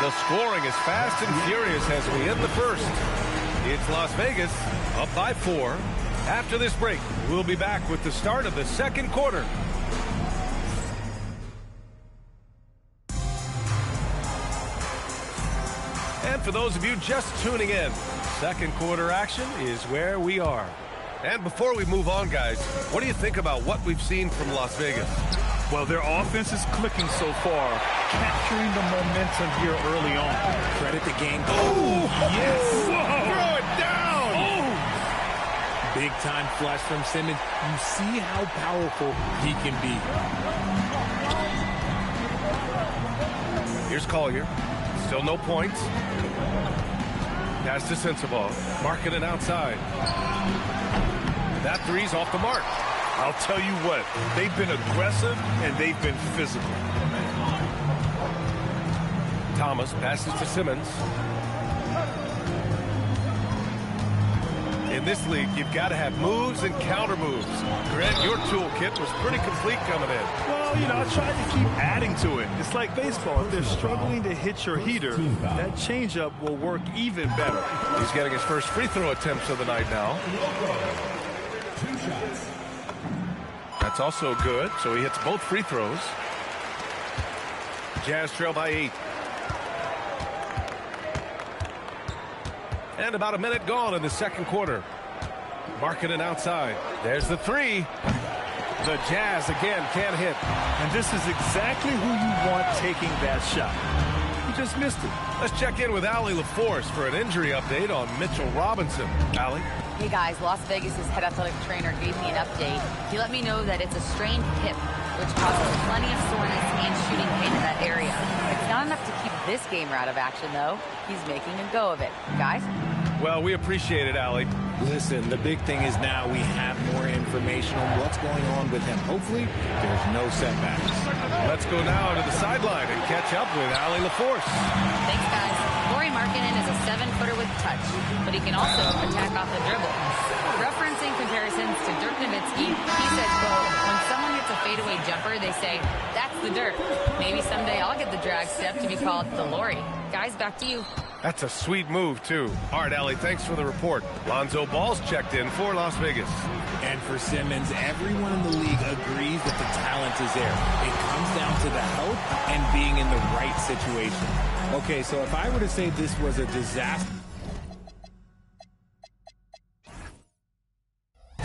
The scoring is fast and furious as we end the first. It's Las Vegas up by 4. After this break, we'll be back with the start of the second quarter. And for those of you just tuning in, second quarter action is where we are. And before we move on, guys, what do you think about what we've seen from Las Vegas? Well, their offense is clicking so far, capturing the momentum here early on. Credit the game. Oh, yes! Throw it down! Oh! Big time flush from Simmons. You see how powerful he can be. Here's Collier. Still no points. Pass to Sensabaugh. Marking it outside. That three's off the mark. I'll tell you what, they've been aggressive and they've been physical. Thomas passes to Simmons. In this league, you've got to have moves and counter moves. Greg, your toolkit was pretty complete coming in. Well, you know, I tried to keep adding to it. It's like baseball. If they're struggling to hit your heater, that changeup will work even better. He's getting his first free throw attempts of the night now. That's also good, so he hits both free throws. Jazz trail by 8. And about a minute gone in the second quarter. Marking it outside. There's the three. The Jazz again can't hit. And this is exactly who you want taking that shot. He just missed it. Let's check in with Allie LaForce for an injury update on Mitchell Robinson. Allie? Hey guys, Las Vegas' head athletic trainer gave me an update. He let me know that it's a strained hip, which causes plenty of soreness and shooting pain in that area. It's not enough to keep this gamer out of action, though. He's making a go of it. Guys? Well, we appreciate it, Allie. Listen, the big thing is now we have more information on what's going on with him. Hopefully, there's no setbacks. Let's go now to the sideline and catch up with Allie LaForce. Thanks, guys. Lauri Markkanen is a 7-footer with touch, but he can also attack off the dribble. Referencing comparisons to Dirk Nowitzki, he said, quote, when someone hits a fadeaway jumper, they say, that's the Dirk. Maybe someday I'll get the drag step to be called the Lauri. Guys, back to you. That's a sweet move, too. All right, Allie, thanks for the report. Lonzo Ball's checked in for Las Vegas. And for Simmons, everyone in the league agrees that the talent is there. It comes down to the help and being in the right situation. Okay, so if I were to say this was a disaster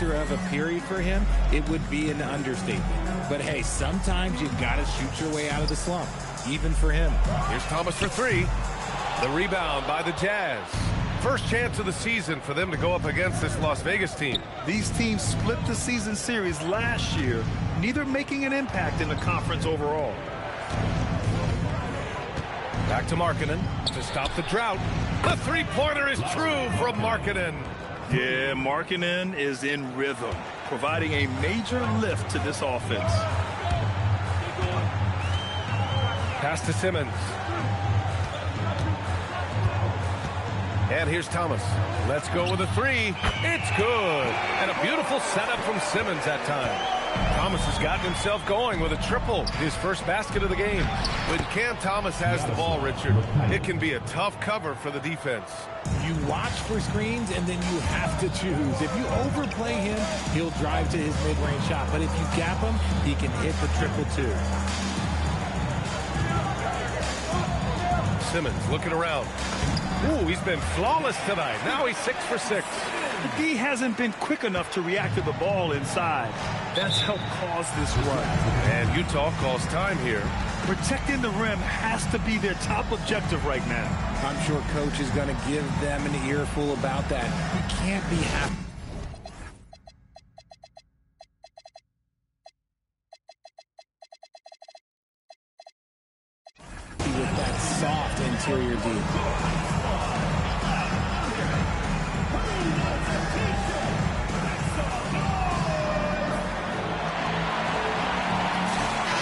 of a period for him, it would be an understatement. But hey, sometimes you've got to shoot your way out of the slump, even for him. Here's Thomas for three. The rebound by the Jazz. First chance of the season for them to go up against this Las Vegas team. These teams split the season series last year, neither making an impact in the conference overall. Back to Markkanen to stop the drought. The three-pointer is true from Markkanen. Yeah, Markkanen is in rhythm, providing a major lift to this offense. Pass to Simmons. And here's Thomas. Let's go with a three. It's good. And a beautiful setup from Simmons that time. Thomas has gotten himself going with a triple, his first basket of the game. When Cam Thomas has the ball, Richard, it can be a tough cover for the defense. You watch for screens, and then you have to choose. If you overplay him, he'll drive to his mid-range shot. But if you gap him, he can hit the triple too. Simmons looking around. Ooh, he's been flawless tonight. Now he's 6 for 6. The D hasn't been quick enough to react to the ball inside. That's helped cause this run. And Utah calls time here. Protecting the rim has to be their top objective right now. I'm sure Coach is going to give them an earful about that. You can't be happy with that soft interior D.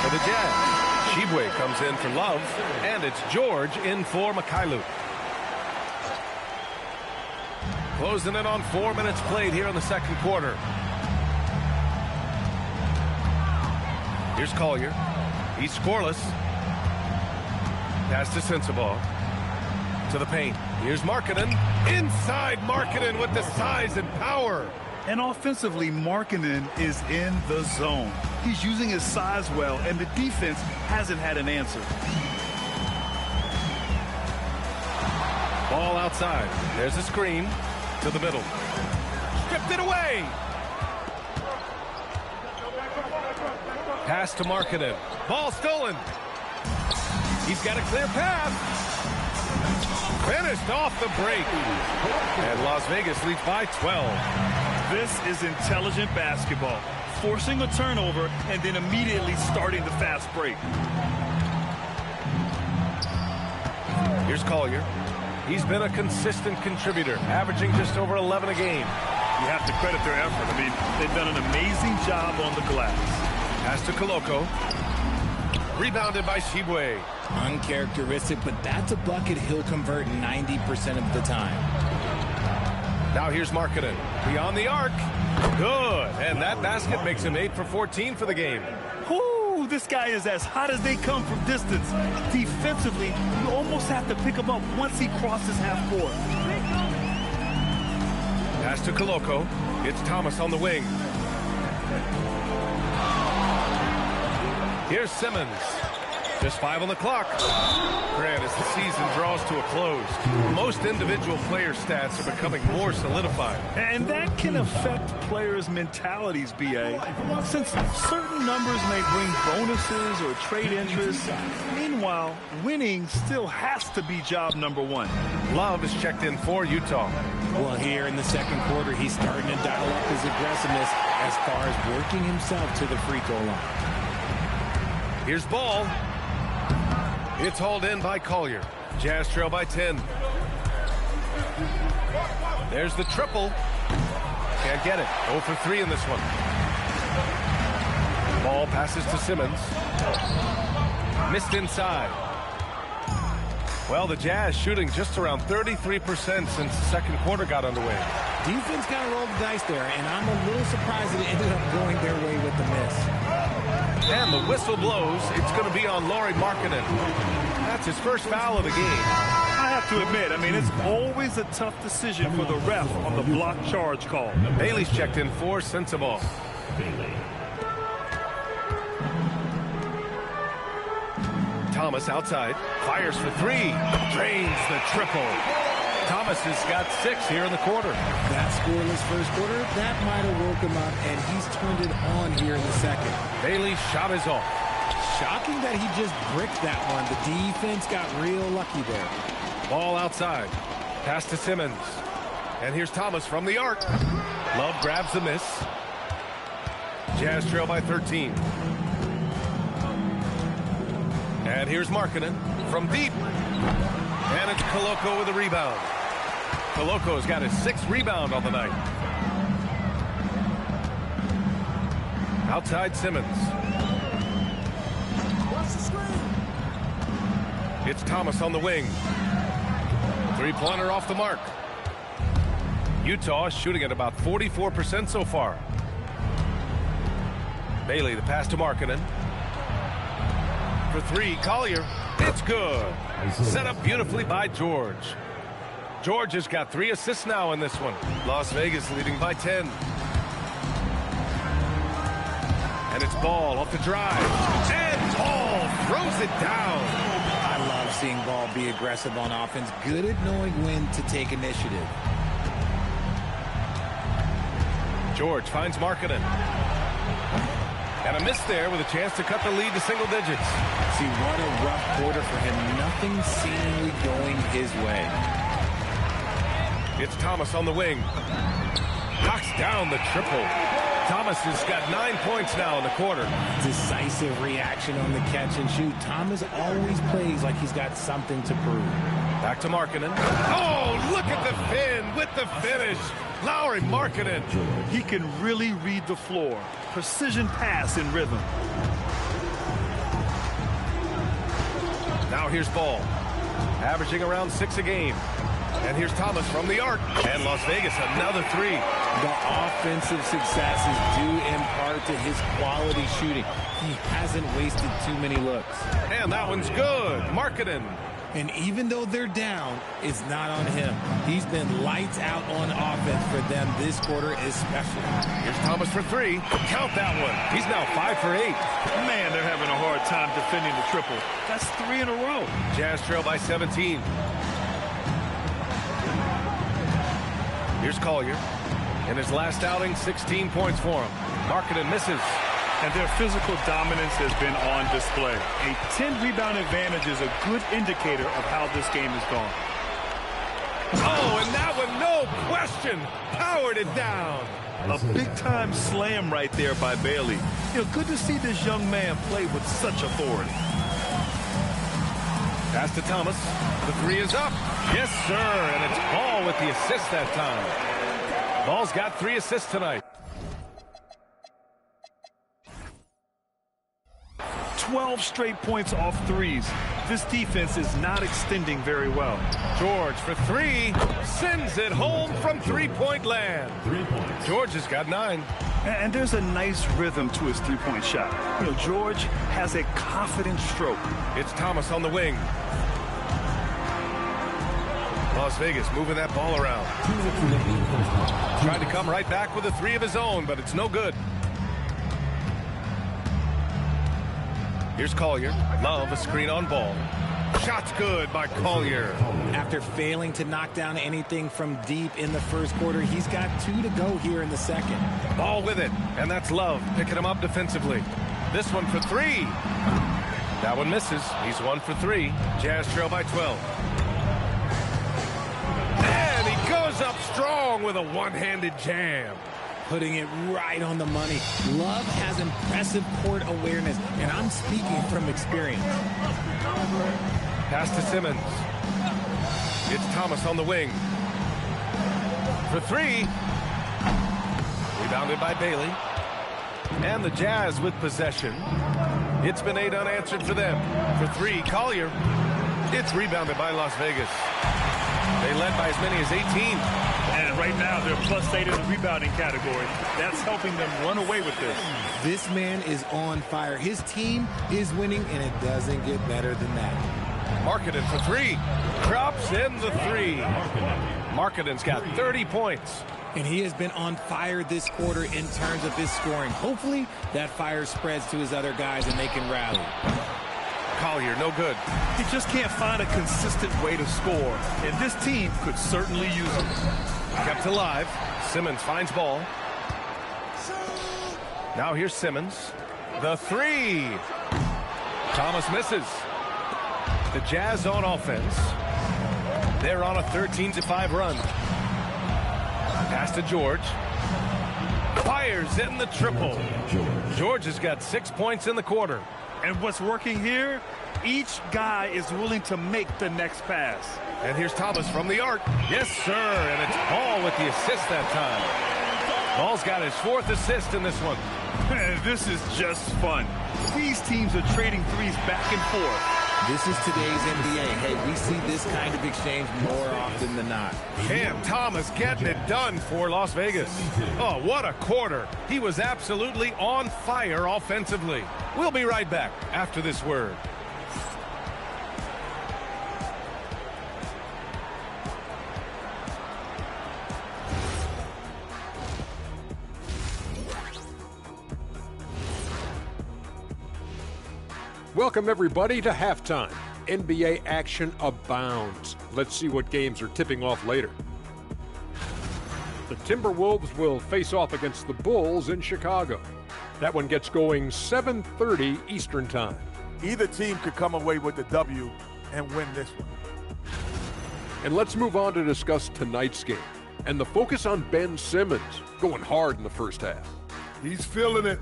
For the Jazz, Shibwe comes in for Love, and it's George in for Mykhailiuk. Closing in on 4 minutes played here in the second quarter. Here's Collier. He's scoreless. Pass to Sensabaugh. To the paint. Here's Markkanen. Inside Markkanen with the size and power. And offensively, Markkanen is in the zone. He's using his size well, and the defense hasn't had an answer. Ball outside. There's a screen to the middle. Stripped it away. Pass to Markkanen. Ball stolen. He's got a clear path. Finished off the break. And Las Vegas leads by 12. This is intelligent basketball. Forcing a turnover and then immediately starting the fast break. Here's Collier. He's been a consistent contributor, averaging just over 11 a game. You have to credit their effort. I mean, they've done an amazing job on the glass. Pass to Koloko. Rebounded by Shibwe. Uncharacteristic, but that's a bucket he'll convert 90% of the time. Now here's Markkanen. Beyond the arc. Good. And that basket makes him 8 for 14 for the game. Whoo, this guy is as hot as they come from distance. Defensively, you almost have to pick him up once he crosses half court. Pass to Koloko. It's Thomas on the wing. Here's Simmons. Just 5 on the clock. Grant, as the season draws to a close, most individual player stats are becoming more solidified. And that can affect players' mentalities, B.A. Since certain numbers may bring bonuses or trade interest, meanwhile, winning still has to be job number one. Love is checked in for Utah. Well, here in the second quarter, he's starting to dial up his aggressiveness as far as working himself to the free throw line. Here's Ball. It's hauled in by Collier. Jazz trail by 10. There's the triple. Can't get it. 0 for 3 in this one. Ball passes to Simmons. Missed inside. Well, the Jazz shooting just around 33% since the second quarter got underway. Defense kind of rolled the dice there, and I'm a little surprised that it ended up going their way with the miss. And the whistle blows. It's going to be on Lauri Markkanen. That's his first foul of the game. I have to admit, I mean, it's always a tough decision for the ref on the block charge call. Bailey's checked in for Sensabaugh. Thomas outside. Fires for 3. Drains the triple. Thomas has got 6 here in the quarter. That scoreless first quarter, that might have woke him up, and he's turned it on here in the second. Bailey's shot is off. Shocking that he just bricked that one. The defense got real lucky there. Ball outside. Pass to Simmons. And here's Thomas from the arc. Love grabs the miss. Jazz trail by 13. And here's Markkanen from deep. And it's Koloko with a rebound. Koloko's got his 6th rebound on the night. Outside Simmons. It's Thomas on the wing. 3-pointer off the mark. Utah shooting at about 44% so far. Bailey, the pass to Markkanen. For 3, Collier. It's good. Set up beautifully by George. George has got 3 assists now in this one. Las Vegas leading by 10. And it's Ball off the drive. And Ball throws it down. I love seeing Ball be aggressive on offense. Good at knowing when to take initiative. George finds Markkanen. And a miss there with a chance to cut the lead to single digits. See, what a rough quarter for him. Nothing seemingly going his way. It's Thomas on the wing. Knocks down the triple. Thomas has got 9 points now in the quarter. Decisive reaction on the catch and shoot. Thomas always plays like he's got something to prove. Back to Markkanen. Oh, look at the pin with the finish. Lauri Markkanen. He can really read the floor. Precision pass in rhythm. Now here's Ball. Averaging around 6 a game. And here's Thomas from the arc. And Las Vegas, another 3. The offensive success is due in part to his quality shooting. He hasn't wasted too many looks. And that one's good. Markkanen And even though they're down, it's not on him. He's been lights out on offense for them this quarter especially. Here's Thomas for three. Count that one. He's now 5 for 8. Man, they're having a hard time defending the triple. That's 3 in a row. Jazz trail by 17. Here's Collier. In his last outing, 16 points for him. Markkanen misses. And their physical dominance has been on display. A 10-rebound advantage is a good indicator of how this game has gone. Oh, and that one, no question, powered it down. A big-time slam right there by Bailey. You know, good to see this young man play with such authority. Pass to Thomas. The three is up. Yes, sir, and it's Ball with the assist that time. Ball's got 3 assists tonight. 12 straight points off threes. This defense is not extending very well. George for 3. Sends it home from three-point land. 3 points. George has got 9. And there's a nice rhythm to his three-point shot. You know, George has a confident stroke. It's Thomas on the wing. Las Vegas moving that ball around. Tried to come right back with a 3 of his own, but it's no good. Here's Collier. Love a screen on Ball. Shot's good by Collier. After failing to knock down anything from deep in the first quarter, he's got 2 to go here in the second. Ball with it, and that's Love picking him up defensively. This one for 3. That one misses. He's 1 for 3. Jazz trail by 12. And he goes up strong with a one-handed jam. Putting it right on the money. Love has impressive court awareness, and I'm speaking from experience. Pass to Simmons. It's Thomas on the wing. For 3. Rebounded by Bailey. And the Jazz with possession. It's been 8 unanswered for them. For 3, Collier. It's rebounded by Las Vegas. They led by as many as 18. And right now, they're +8 in the rebounding category. That's helping them run away with this. This man is on fire. His team is winning, and it doesn't get better than that. Markkanen for 3. Drops in the 3. Markkanen's got 30 points. And he has been on fire this quarter in terms of his scoring. Hopefully, that fire spreads to his other guys and they can rally. Collier, no good. He just can't find a consistent way to score, and this team could certainly use it. Kept alive. Simmons finds Ball. Now here's Simmons. The 3. Thomas misses. The Jazz on offense. They're on a 13-5 run. Pass to George. Fires in the triple. George has got 6 points in the quarter. And what's working here, each guy is willing to make the next pass. And here's Thomas from the arc. Yes, sir, and it's Ball with the assist that time. Ball's got his 4th assist in this one. This is just fun. These teams are trading threes back and forth. This is today's NBA. Hey, we see this kind of exchange more often than not. Cam Thomas getting it done for Las Vegas. Oh, what a quarter. He was absolutely on fire offensively. We'll be right back after this word. Welcome, everybody, to halftime. NBA action abounds. Let's see what games are tipping off later. The Timberwolves will face off against the Bulls in Chicago. That one gets going 7:30 Eastern Time. Either team could come away with the W and win this one. And let's move on to discuss tonight's game and the focus on Ben Simmons, going hard in the first half. He's feeling it.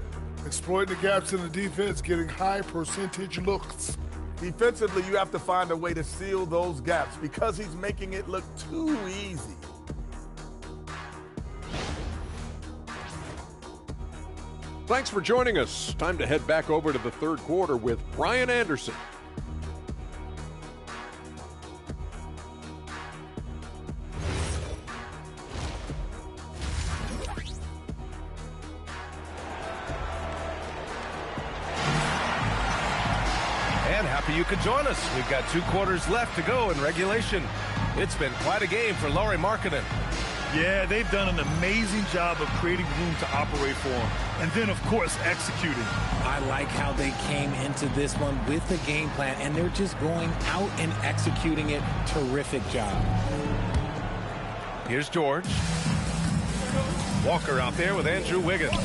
Exploiting the gaps in the defense, getting high percentage looks. Defensively, you have to find a way to seal those gaps because he's making it look too easy. Thanks for joining us. Time to head back over to the third quarter with Brian Anderson. And happy you could join us. We've got 2 quarters left to go in regulation. It's been quite a game for Lauri Markkanen. Yeah, they've done an amazing job of creating room to operate for him. And then, of course, executing. I like how they came into this one with the game plan, and they're just going out and executing it. Terrific job. Here's George. Walker out there with Andrew Wiggins.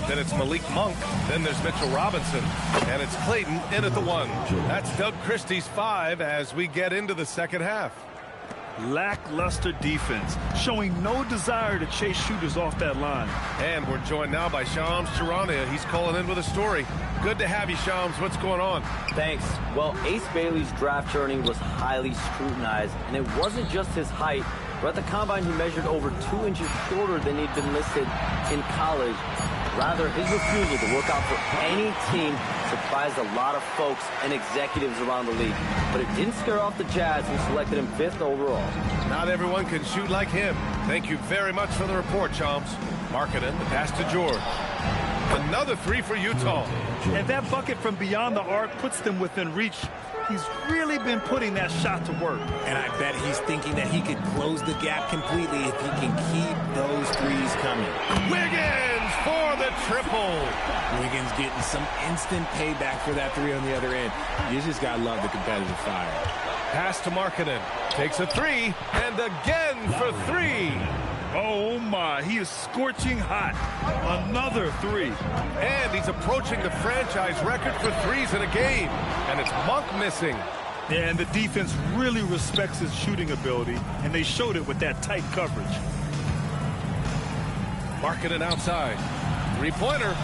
Then it's Malik Monk. Then there's Mitchell Robinson. And it's Clayton in at the 1. That's Doug Christie's 5 as we get into the second half. Lackluster defense, showing no desire to chase shooters off that line. And we're joined now by Shams Charania. He's calling in with a story. Good to have you, Shams. What's going on? Thanks. Well, Ace Bailey's draft journey was highly scrutinized, and it wasn't just his height, but at the combine he measured over 2 inches shorter than he'd been listed in college. Rather, his refusal to work out for any team surprised a lot of folks and executives around the league. But it didn't scare off the Jazz, who selected him 5th overall. Not everyone can shoot like him. Thank you very much for the report, Shams. Markkanen, the pass to George. Another 3 for Utah. And that bucket from beyond the arc puts them within reach. He's really been putting that shot to work. And I bet he's thinking that he could close the gap completely if he can keep those threes coming. Wiggins for the triple. Wiggins getting some instant payback for that 3 on the other end. You just got to love the competitive fire. Pass to Markkanen. Takes a 3, and again for 3. Oh, my. He is scorching hot. Another 3. And he's approaching the franchise record for 3s in a game. And it's Monk missing. Yeah, and the defense really respects his shooting ability, and they showed it with that tight coverage. Markkanen outside. 3-pointer.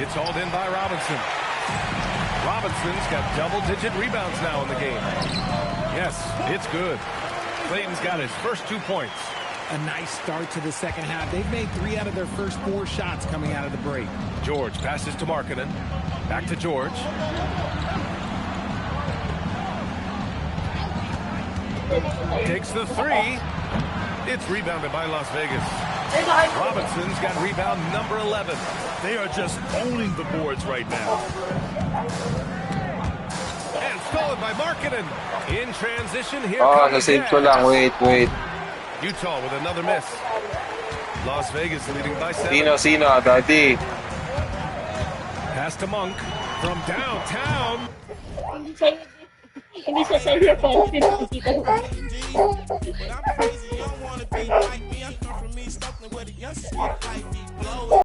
It's hauled in by Robinson. Robinson's got double-digit rebounds now in the game. Yes, it's good. Clayton's got his first 2 points. A nice start to the second half. They've made 3 out of their first 4 shots coming out of the break. George passes to Markkanen. Back to George. Takes the 3. It's rebounded by Las Vegas. Robinson's got rebound number 11. They are just owning the boards right now. And stolen by Markkanen. In transition here. Nasave ko lang. Wait. Utah with another miss. Las Vegas leading by 7. Sino, Daddy. Pass to Monk from downtown. Hindi siya sa here para pinakikita ko.